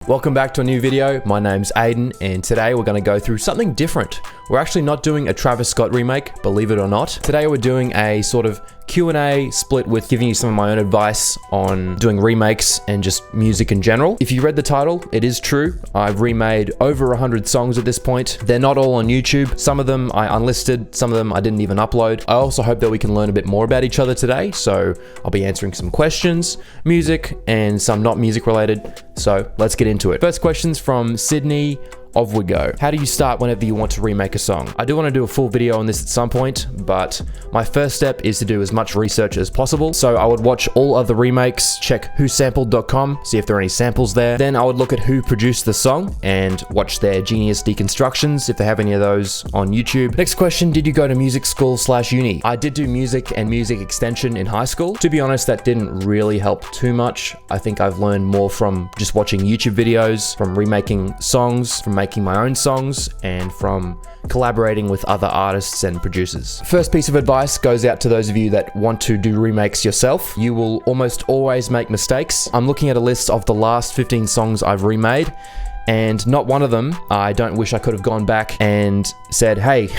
Welcome back to a new video. My name's Aiden, and today we're going to go through something different. We're actually not doing a Travis Scott remake, believe it or not. Today we're doing a sort of Q&A split with giving you some of my own advice on doing remakes and just music in general. If you read the title, it is true. I've remade over 100 songs at this point. They're not all on YouTube. Some of them I unlisted, some of them I didn't even upload. I also hope that we can learn a bit more about each other today, so I'll be answering some questions, music, and some not music related. So let's get into it. First question's from Sydney Ovwigo. How do you start whenever you want to remake a song? I do want to do a full video on this at some point, but my first step is to do as much research as possible. So I would watch all other remakes, check whosampled.com, see if there are any samples there. Then I would look at who produced the song and watch their Genius deconstructions if they have any of those on YouTube. Next question, did you go to music school/uni? I did do music and music extension in high school. To be honest, that didn't really help too much. I think I've learned more from just watching YouTube videos, from remaking songs, from making my own songs, and from collaborating with other artists and producers. First piece of advice goes out to those of you that want to do remakes yourself. You will almost always make mistakes. I'm looking at a list of the last 15 songs I've remade, and not one of them I don't wish I could have gone back and said, hey,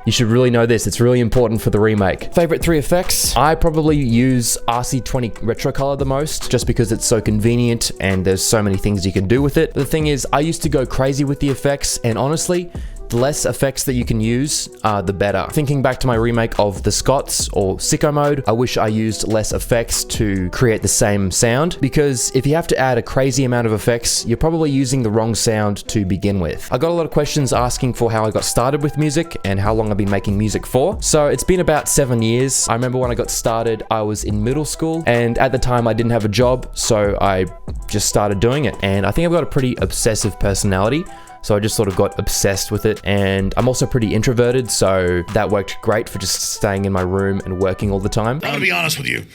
you should really know this, it's really important for the remake. Favorite 3 effects? I probably use RC20 Retro Color the most, just because it's so convenient and there's so many things you can do with it. The thing is, I used to go crazy with the effects, and honestly, the less effects that you can use, the better. Thinking back to my remake of The Scots or Sicko Mode, I wish I used less effects to create the same sound, because if you have to add a crazy amount of effects, you're probably using the wrong sound to begin with. I got a lot of questions asking for how I got started with music and how long I've been making music for. So it's been about 7 years. I remember when I got started, I was in middle school, and at the time I didn't have a job, so I just started doing it. And I think I've got a pretty obsessive personality, so I just sort of got obsessed with it, and I'm also pretty introverted, so that worked great for just staying in my room and working all the time. I'm gonna be honest with you,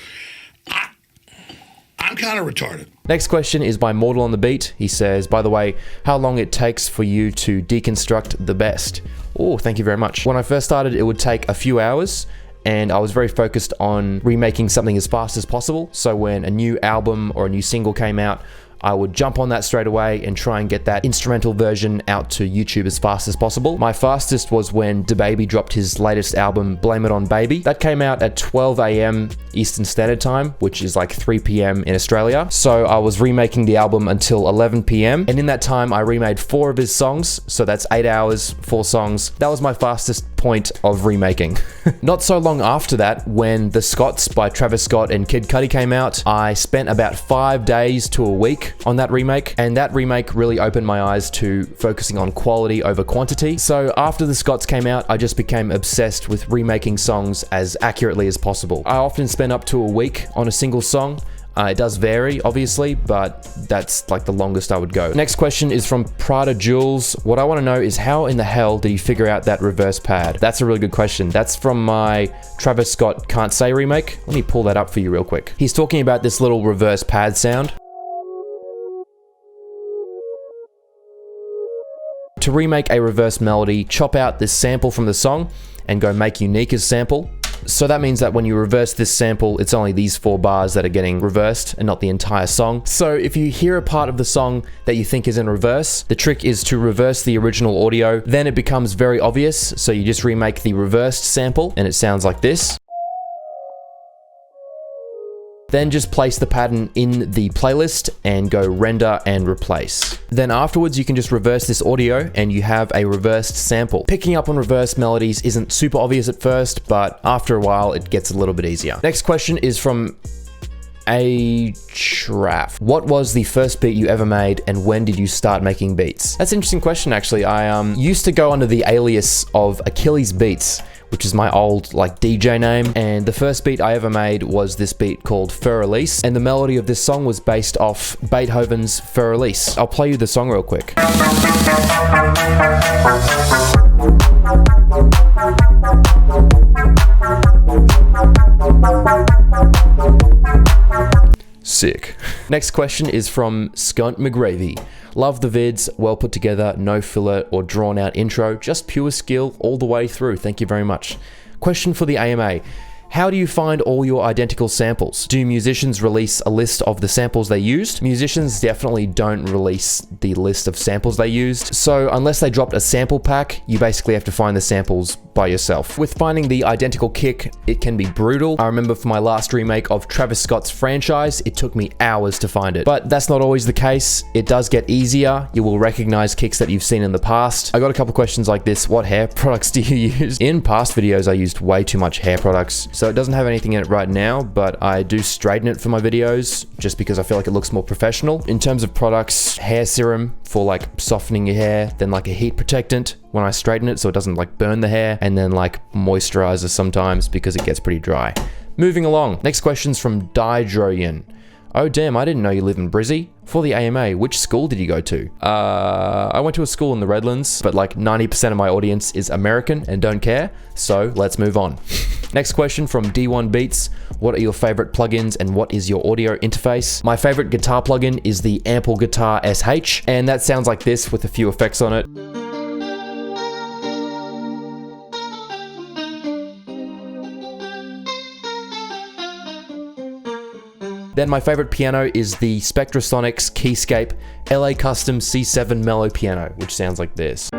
I'm kind of retarded. Next question is by Mortal on the Beat. He says, by the way, how long it takes for you to deconstruct the best? Oh, thank you very much. When I first started, it would take a few hours, and I was very focused on remaking something as fast as possible. So when a new album or a new single came out, I would jump on that straight away and try and get that instrumental version out to YouTube as fast as possible. My fastest was when DaBaby dropped his latest album, Blame It On Baby. That came out at 12 AM Eastern Standard Time, which is like 3 PM in Australia. So I was remaking the album until 11 PM. And in that time, I remade 4 of his songs. So that's 8 hours, 4 songs. That was my fastest point of remaking. Not so long after that, when The Scots by Travis Scott and Kid Cudi came out, I spent about 5 days to a week on that remake, and that remake really opened my eyes to focusing on quality over quantity. So after The Scots came out, I just became obsessed with remaking songs as accurately as possible. I often spend up to a week on a single song. It does vary, obviously, but that's like the longest I would go. Next question is from Prada Jules. What I want to know is, how in the hell did you figure out that reverse pad? That's a really good question. That's from my Travis Scott Can't Say remake. Let me pull that up for you real quick. He's talking about this little reverse pad sound. To remake a reverse melody, chop out this sample from the song and go make unique as sample. So that means that when you reverse this sample, it's only these 4 bars that are getting reversed and not the entire song. So if you hear a part of the song that you think is in reverse, the trick is to reverse the original audio. Then it becomes very obvious. So you just remake the reversed sample and it sounds like this. Then just place the pattern in the playlist and go render and replace. Then afterwards, you can just reverse this audio and you have a reversed sample. Picking up on reverse melodies isn't super obvious at first, but after a while, it gets a little bit easier. Next question is from A Traff. What was the first beat you ever made, and when did you start making beats? That's an interesting question, actually. I used to go under the alias of Achilles Beats, which is my old like DJ name, and the first beat I ever made was this beat called Fur Elise, and the melody of this song was based off Beethoven's Fur Elise. I'll play you the song real quick. Sick. Next question is from Skunt McGravy. Love the vids, well put together, no filler or drawn out intro, just pure skill all the way through. Thank you very much. Question for the AMA. How do you find all your identical samples? Do musicians release a list of the samples they used? Musicians definitely don't release the list of samples they used, so unless they dropped a sample pack, you basically have to find the samples by yourself. With finding the identical kick, it can be brutal. I remember for my last remake of Travis Scott's Franchise, it took me hours to find it. But that's not always the case. It does get easier. You will recognize kicks that you've seen in the past. I got a couple questions like this. What hair products do you use? In past videos, I used way too much hair products, so it doesn't have anything in it right now, but I do straighten it for my videos just because I feel like it looks more professional. In terms of products, hair serum for like softening your hair, then like a heat protectant when I straighten it so it doesn't like burn the hair, and then like moisturizer sometimes because it gets pretty dry. Moving along, next question's from Dydroyan. Oh damn, I didn't know you live in Brizzy. For the AMA, which school did you go to? I went to a school in the Redlands, but like 90% of my audience is American and don't care, so let's move on. Next question from D1 Beats. What are your favorite plugins and what is your audio interface? My favorite guitar plugin is the Ample Guitar SH, and that sounds like this with a few effects on it. Then my favorite piano is the Spectrasonics Keyscape LA Custom C7 Mellow Piano, which sounds like this.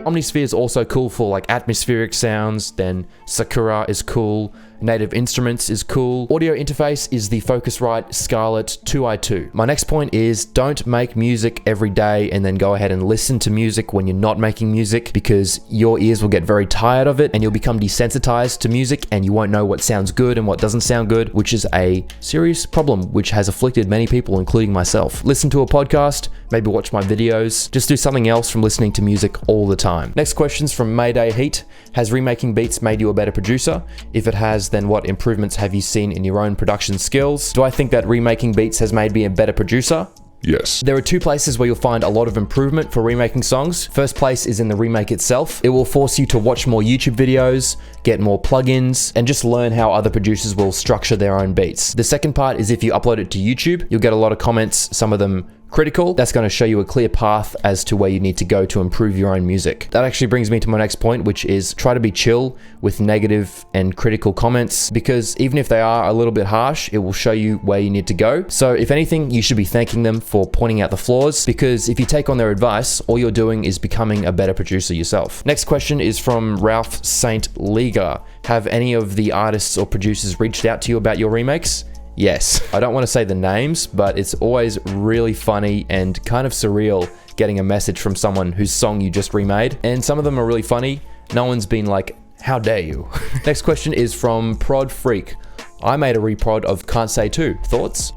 Omnisphere is also cool for like atmospheric sounds, then Sakura is cool, Native Instruments is cool. Audio interface is the Focusrite Scarlett 2i2. My next point is don't make music every day and then go ahead and listen to music when you're not making music, because your ears will get very tired of it and you'll become desensitized to music and you won't know what sounds good and what doesn't sound good, which is a serious problem which has afflicted many people, including myself. Listen to a podcast, maybe watch my videos, just do something else from listening to music all the time. Next question's from Mayday Heat. Has remaking beats made you a better producer? If it has, then what improvements have you seen in your own production skills? Do I think that remaking beats has made me a better producer? Yes. There are two places where you'll find a lot of improvement for remaking songs. First place is in the remake itself. It will force you to watch more YouTube videos, get more plugins, and just learn how other producers will structure their own beats. The second part is if you upload it to YouTube, you'll get a lot of comments, some of them critical. That's going to show you a clear path as to where you need to go to improve your own music. That actually brings me to my next point, which is try to be chill with negative and critical comments, because even if they are a little bit harsh, it will show you where you need to go. So if anything, you should be thanking them for pointing out the flaws, because if you take on their advice, all you're doing is becoming a better producer yourself. Next question is from Ralph St. Liga. Have any of the artists or producers reached out to you about your remakes? Yes. I don't want to say the names, but it's always really funny and kind of surreal getting a message from someone whose song you just remade. And some of them are really funny. No one's been like, how dare you? Next question is from Prod Freak. I made a reprod of Can't Say 2. Thoughts?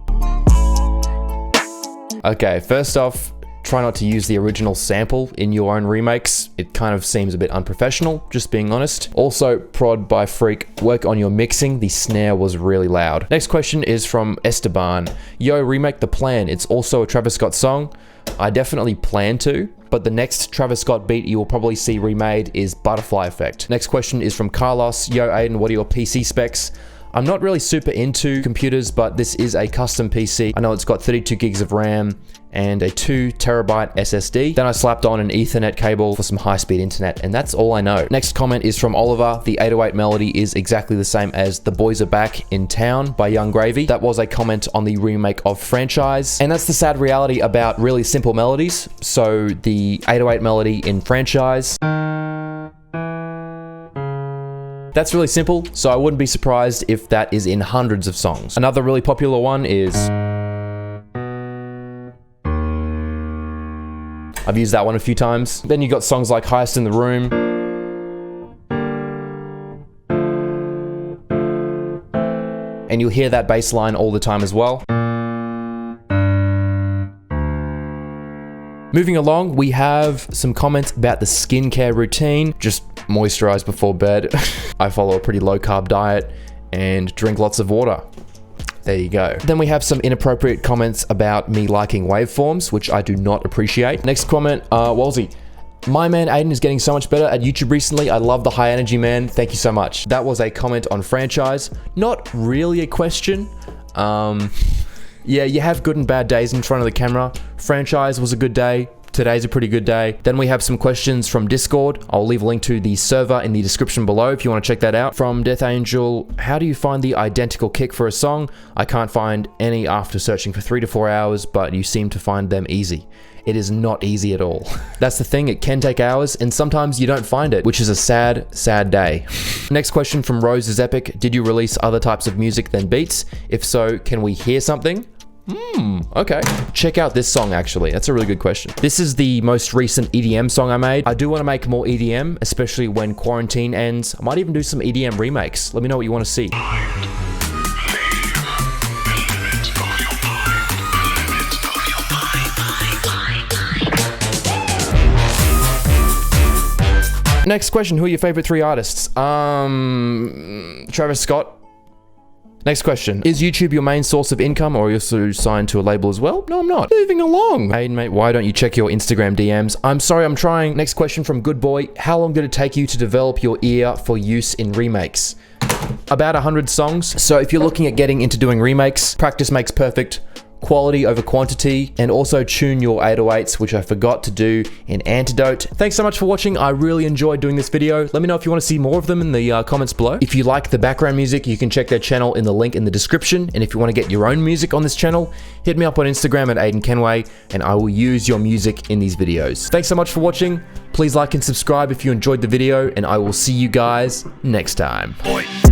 Okay, first off, try not to use the original sample in your own remakes. It kind of seems a bit unprofessional, just being honest. Also, Prod by Freak, work on your mixing. The snare was really loud. Next question is from Esteban. Yo, remake The Plan. It's also a Travis Scott song. I definitely plan to, but the next Travis Scott beat you will probably see remade is Butterfly Effect. Next question is from Carlos. Yo, Aiden, what are your PC specs? I'm not really super into computers, but this is a custom PC. I know it's got 32 gigs of RAM and a 2 terabyte SSD. Then I slapped on an Ethernet cable for some high-speed internet, and that's all I know. Next comment is from Oliver. The 808 melody is exactly the same as The Boys Are Back in Town by Young Gravy. That was a comment on the remake of Franchise, and that's the sad reality about really simple melodies. So the 808 melody in Franchise, that's really simple, so I wouldn't be surprised if that is in hundreds of songs. Another really popular one is... I've used that one a few times. Then you got songs like Highest in the Room. And you'll hear that bass line all the time as well. Moving along, we have some comments about the skincare routine. Just moisturize before bed. I follow a pretty low carb diet and drink lots of water. There you go. Then we have some inappropriate comments about me liking waveforms, which I do not appreciate. Next comment, Walsey. My man Aiden is getting so much better at YouTube recently. I love the high energy, man. Thank you so much. That was a comment on Franchise. Not really a question. Yeah, you have good and bad days in front of the camera. Franchise was a good day. Today's a pretty good day. Then we have some questions from Discord. I'll leave a link to the server in the description below if you want to check that out. From Death Angel, how do you find the identical kick for a song? I can't find any after searching for 3 to 4 hours, but you seem to find them easy. It is not easy at all. That's the thing, it can take hours, and sometimes you don't find it, which is a sad, sad day. Next question from Rose is Epic. Did you release other types of music than beats? If so, can we hear something? Okay. Check out this song, actually. That's a really good question. This is the most recent EDM song I made. I do want to make more EDM, especially when quarantine ends. I might even do some EDM remakes. Let me know what you want to see. Next question, who are your favorite 3 artists? Travis Scott. Next question, is YouTube your main source of income, or are you also signed to a label as well? No, I'm not. Moving along. Aiden, mate, why don't you check your Instagram DMs? I'm sorry, I'm trying. Next question from Good Boy. How long did it take you to develop your ear for use in remakes? About 100 songs. So if you're looking at getting into doing remakes, practice makes perfect. Quality over quantity, and also tune your 808s, which I forgot to do in Antidote. Thanks so much for watching. I really enjoyed doing this video. Let me know if you want to see more of them in the comments below. If you like the background music, you can check their channel in the link in the description. And if you want to get your own music on this channel, hit me up on Instagram at Aiden Kenway, and I will use your music in these videos. Thanks so much for watching. Please like and subscribe if you enjoyed the video, and I will see you guys next time. Oi.